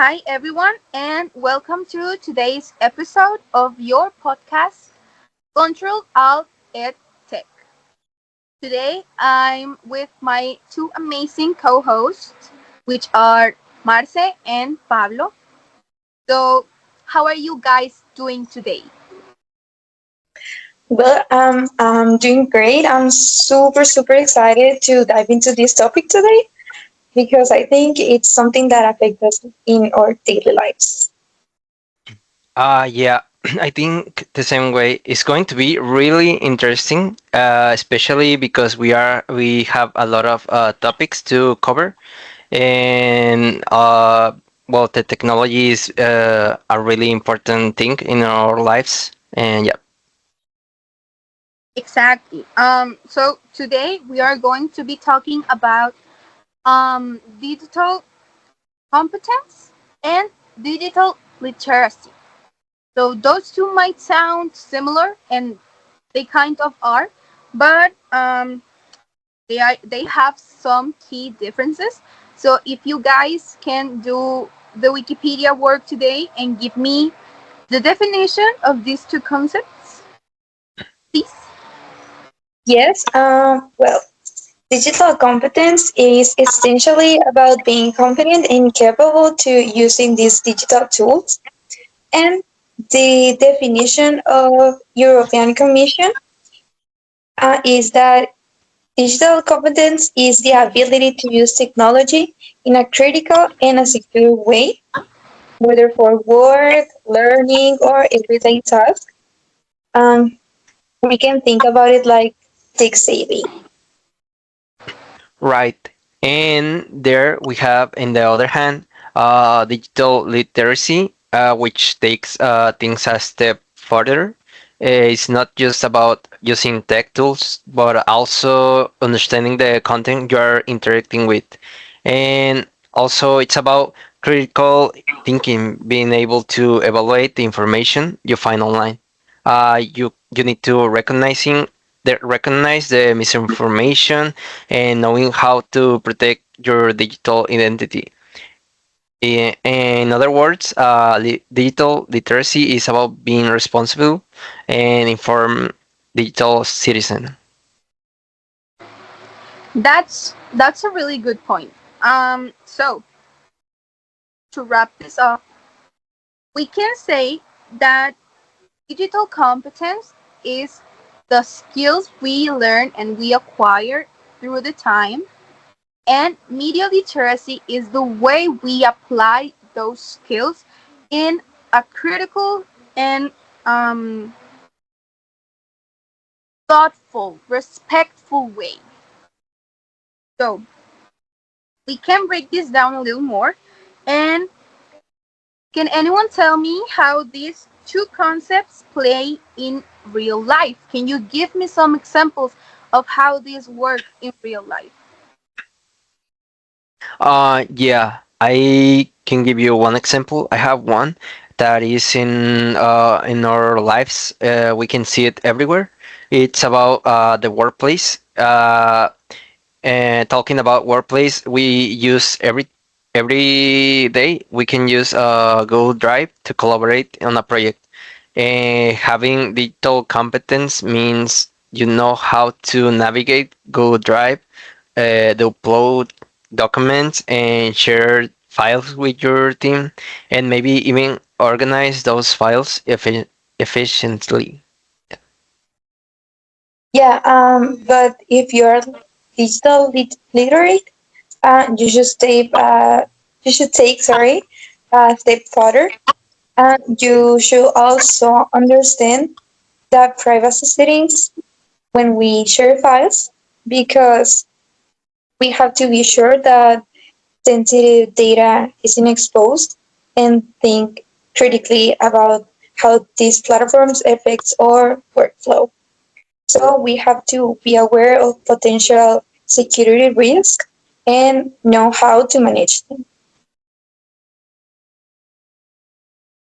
Hi, everyone, and welcome to today's episode of your podcast, Control Alt Ed Tech. Today, I'm with my two amazing co hosts, which are Marce and Pablo. So, how are you guys doing today? I'm doing great. I'm super excited to dive into this topic today because I think it's something that affects us in our daily lives. Yeah, I think the same way. It's going to be really interesting, especially because we have a lot of topics to cover, and well, the technology is a really important thing in our lives, and yeah. Exactly. So, today we are going to be talking about digital competence and digital literacy. So those two might sound similar, and they kind of are, but they have some key differences. So if you guys can do the Wikipedia work today and give me the definition of these two concepts, please. Yes, digital competence is essentially about being confident and capable to using these digital tools. And the definition of European Commission is that digital competence is the ability to use technology in a critical and a secure way, whether for work, learning, or everyday tasks. Um, we can think about it like tech savvy. Right. And there we have, in the other hand, digital literacy, which takes things a step further. It's not just about using tech tools, but also understanding the content you are interacting with. And also, it's about critical thinking, being able to evaluate the information you find online. You need to recognize the misinformation and knowing how to protect your digital identity. In other words, digital literacy is about being responsible and informed digital citizen. That's a really good point. So to wrap this up, we can say that digital competence is the skills we learn and we acquire through the time. And media literacy is the way we apply those skills in a critical and um, thoughtful, respectful way. So we can break this down a little more. And can anyone tell me how these two concepts play in real life? Can you give me some examples of how these work in real life? Yeah, I can give you one example. I have one that is in our lives. We can see it everywhere. It's about the workplace. And talking about workplace, we use every day. We can use Google Drive to collaborate on a project. And having digital competence means you know how to navigate Google Drive, to upload documents and share files with your team, and maybe even organize those files efficiently. But if you're literate, you should take a step further. You should also understand the privacy settings when we share files because we have to be sure that sensitive data isn't exposed and think critically about how these platforms affects our workflow. So we have to be aware of potential security risks and know how to manage them.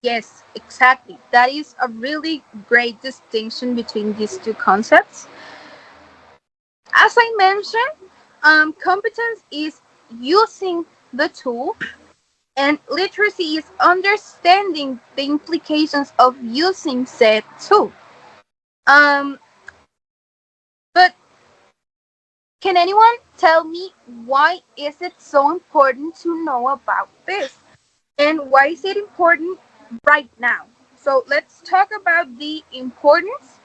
Yes, exactly. That is a really great distinction between these two concepts. As I mentioned, competence is using the tool, And literacy is understanding the implications of using said tool. Um, but can anyone tell me why is it so important to know about this? And why is it important right now? So let's talk about the importance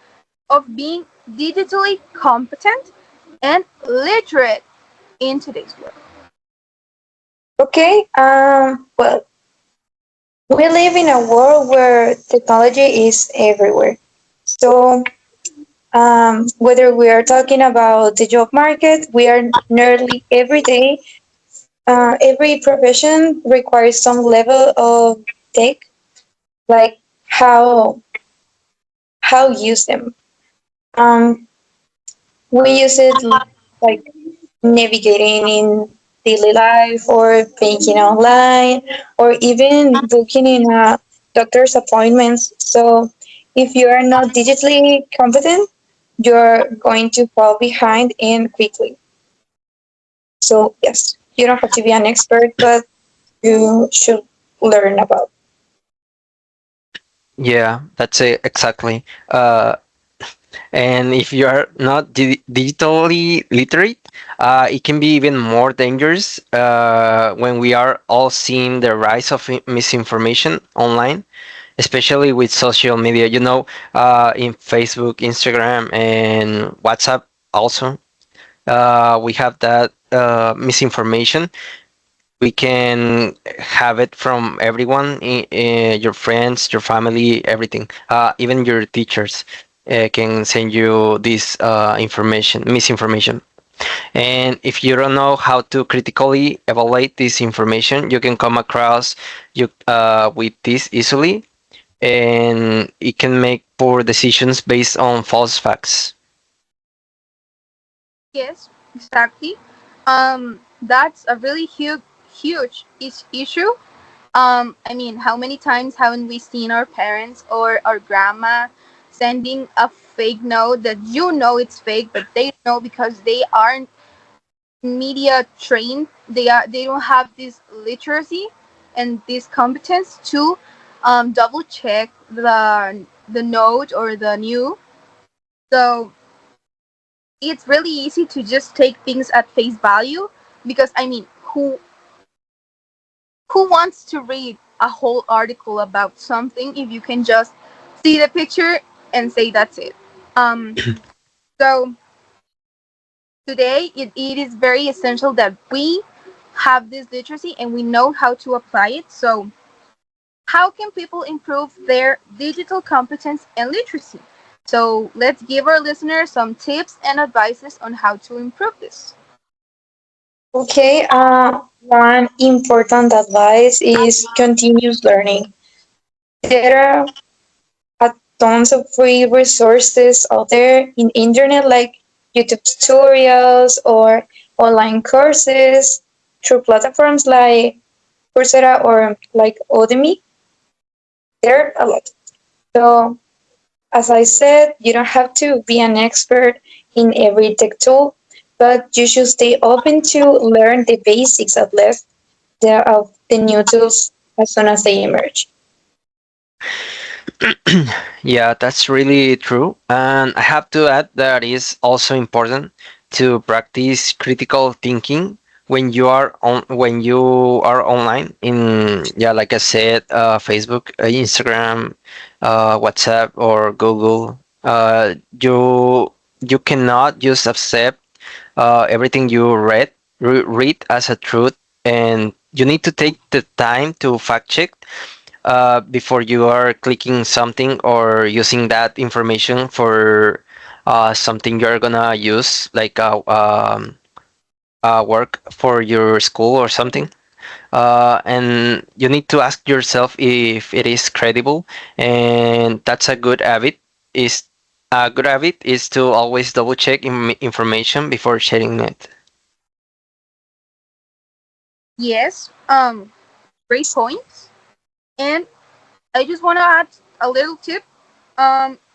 of being digitally competent and literate in today's world. Okay, well, we live in a world where technology is everywhere. So, whether we are talking about the job market, we are nearly every day, every profession requires some level of tech, like how how use them. Um, we use it like navigating in daily life or banking online or even booking in a doctor's appointments. So if you are not digitally competent, you're going to fall behind and quickly. So yes, you don't have to be an expert, but you should learn about. Yeah, that's it exactly. And if you are not digitally literate, it can be even more dangerous when we are all seeing the rise of misinformation online, especially with social media. In Facebook, Instagram, and WhatsApp also. We have that misinformation. We can have it from everyone, your friends, your family, everything. Even your teachers can send you this misinformation. And if you don't know how to critically evaluate this information, you can come across you with this easily, and it can make poor decisions based on false facts. Yes, exactly. That's a really huge issue. I mean, how many times haven't we seen our parents or our grandma sending a fake note that you know it's fake, but they don't know because they aren't media trained. They don't have this literacy and this competence to double check the note or the new. So it's really easy to just take things at face value because I mean, who wants to read a whole article about something if you can just see the picture and say that's it? Um, so today it is very essential that we have this literacy and we know how to apply it. So how can people improve their digital competence and literacy? So let's give our listeners some tips and advices on how to improve this. Okay, one important advice is continuous learning. There are tons of free resources out there in internet like YouTube tutorials or online courses through platforms like Coursera or like Udemy. There are a lot. So as I said, you don't have to be an expert in every tech tool, but you should stay open to learn the basics at least of the new tools as soon as they emerge. Yeah, that's really true. And I have to add that it's also important to practice critical thinking when you are online in, yeah, like I said, Facebook, Instagram, WhatsApp, or Google. You cannot just accept everything you read as a truth, and you need to take the time to fact check before you are clicking something or using that information for something you're gonna use, like work for your school or something. And you need to ask yourself if it is credible, and that's a good habit. Is A good habit is to always double check information before sharing it. Yes, great points. And I just want to add a little tip.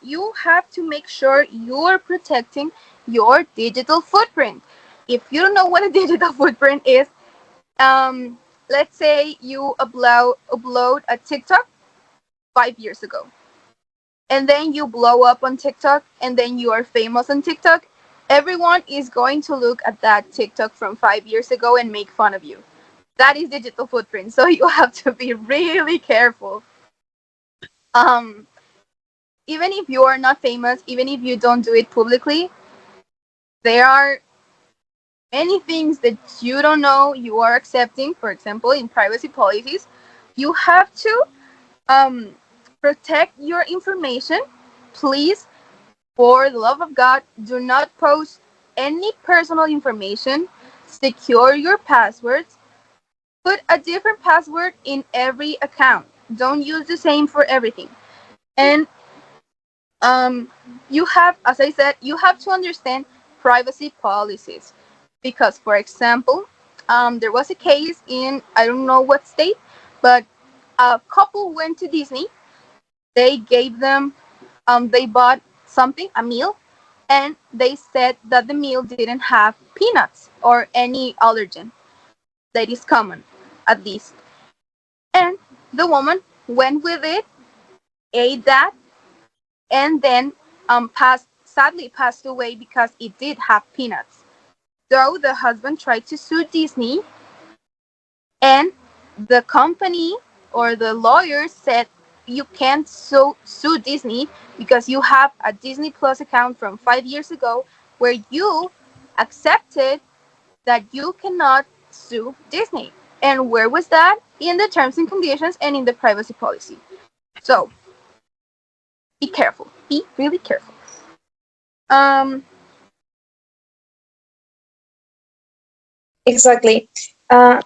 You have to make sure you're protecting your digital footprint. If you don't know what a digital footprint is, um, let's say you upload a TikTok 5 years ago, and then you blow up on TikTok, and then you are famous on TikTok. Everyone is going to look at that TikTok from 5 years ago and make fun of you. That is digital footprint. So you have to be really careful. Um, Even if you are not famous, even if you don't do it publicly, there are many things that you don't know you are accepting. For example, in privacy policies, you have to um, protect your information. Please, for the love of God, do not post any personal information. Secure your passwords. Put a different password in every account. Don't use the same for everything. And um, you have, as I said, you have to understand privacy policies. Because, for example, there was a case in, I don't know what state, but a couple went to Disney. They gave them, they bought something, a meal, and they said that the meal didn't have peanuts or any allergen that is common, at least. And the woman went with it, ate that, and then sadly passed away because it did have peanuts. So the husband tried to sue Disney, and the company or the lawyer said you can't sue Disney because you have a Disney Plus account from 5 years ago where you accepted that you cannot sue Disney. And where was that? In the terms and conditions and in the privacy policy. So be careful. Be really careful. Um, Exactly. Uh,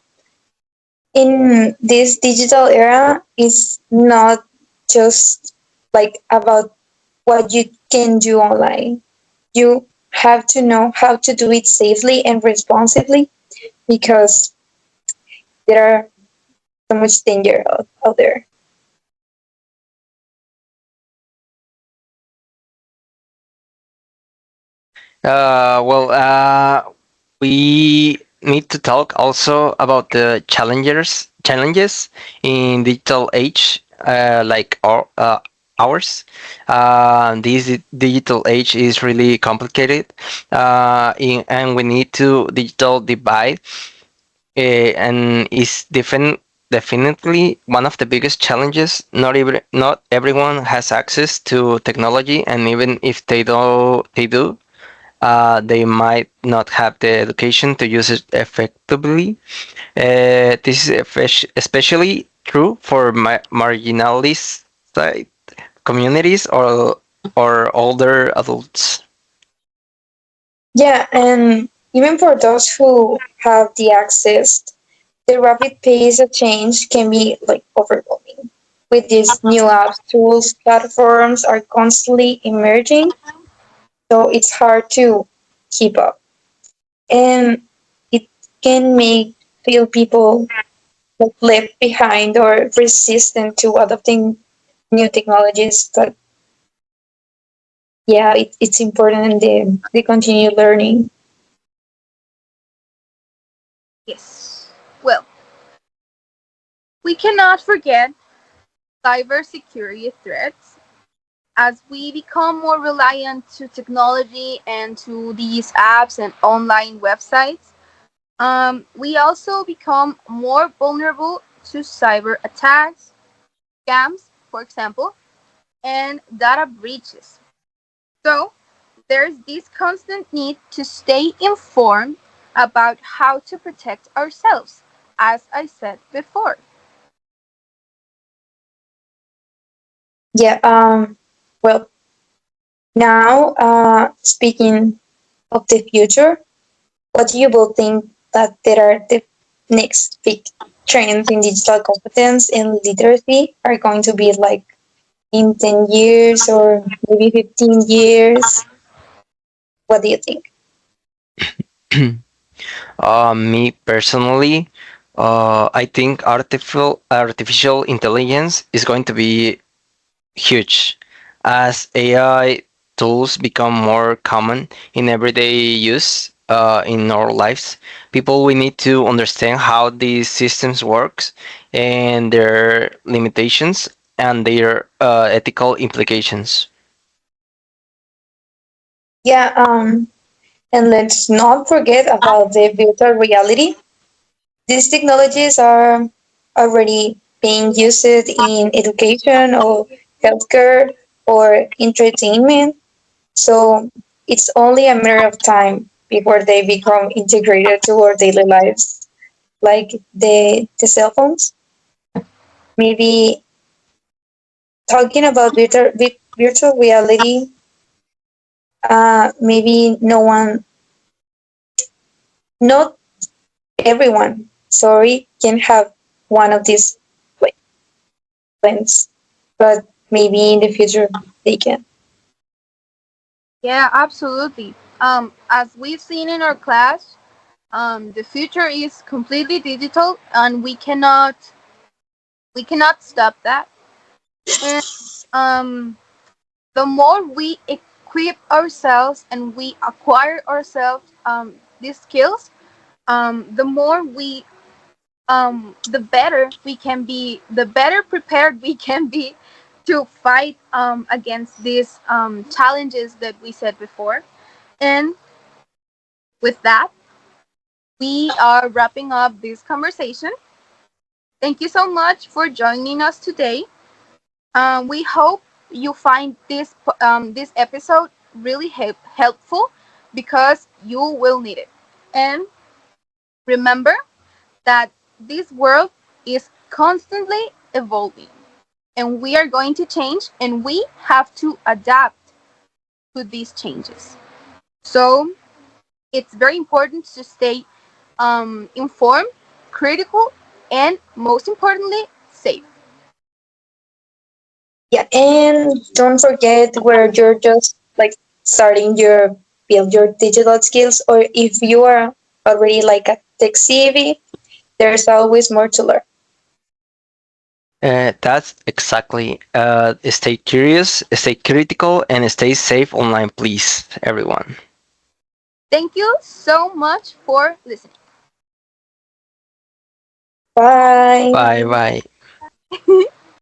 in this digital era, it's not just like about what you can do online. You have to know how to do it safely and responsibly because there are so much danger out there. We need to talk also about the challenges in digital age, like ours. This digital age is really complicated, and we need to digital divide, and is definitely one of the biggest challenges. Not everyone has access to technology, and even if they do, they might not have the education to use it effectively. This is especially true for marginalized communities or older adults. Yeah, and even for those who have the access, the rapid pace of change can be like overwhelming. With these new apps, tools, platforms are constantly emerging, so it's hard to keep up. And it can make feel people like left behind or resistant to adopting new technologies. But yeah, it's important they continue learning. yes. Well, we cannot forget cybersecurity threats. As we become more reliant to technology and to these apps and online websites, we also become more vulnerable to cyber attacks, scams, for example, and data breaches. So there's this constant need to stay informed about how to protect ourselves, as I said before. Yeah. Well, now speaking of the future, what do you both think that there are the next big trends in digital competence and literacy are going to be like in 10 years or maybe 15 years? What do you think? Me personally, I think artificial intelligence is going to be huge as AI tools become more common in everyday use. in our lives. People, we need to understand how these systems works and their limitations and their ethical implications. Yeah, and let's not forget about the virtual reality. These technologies are already being used in education or healthcare or entertainment. So it's only a matter of time before they become integrated to our daily lives, like the cell phones. Maybe talking about virtual reality, maybe not everyone, sorry, can have one of these like plans, but maybe in the future they can. Yeah, absolutely. As we've seen in our class, the future is completely digital, and we cannot stop that. And um, the more we equip ourselves and we acquire ourselves these skills, the more the better we can be, the better prepared we can be to fight against these challenges that we said before. And with that, we are wrapping up this conversation. Thank you so much for joining us today. We hope you find this episode really helpful, because you will need it. And remember that this world is constantly evolving, and we are going to change, and we have to adapt to these changes. So it's very important to stay informed, critical, and most importantly, safe. Yeah, and don't forget where you're just like starting your build your digital skills, or if you are already like a tech savvy, there's always more to learn. That's exactly. Stay curious, stay critical, and stay safe online, please, everyone. Thank you so much for listening. Bye. Bye bye.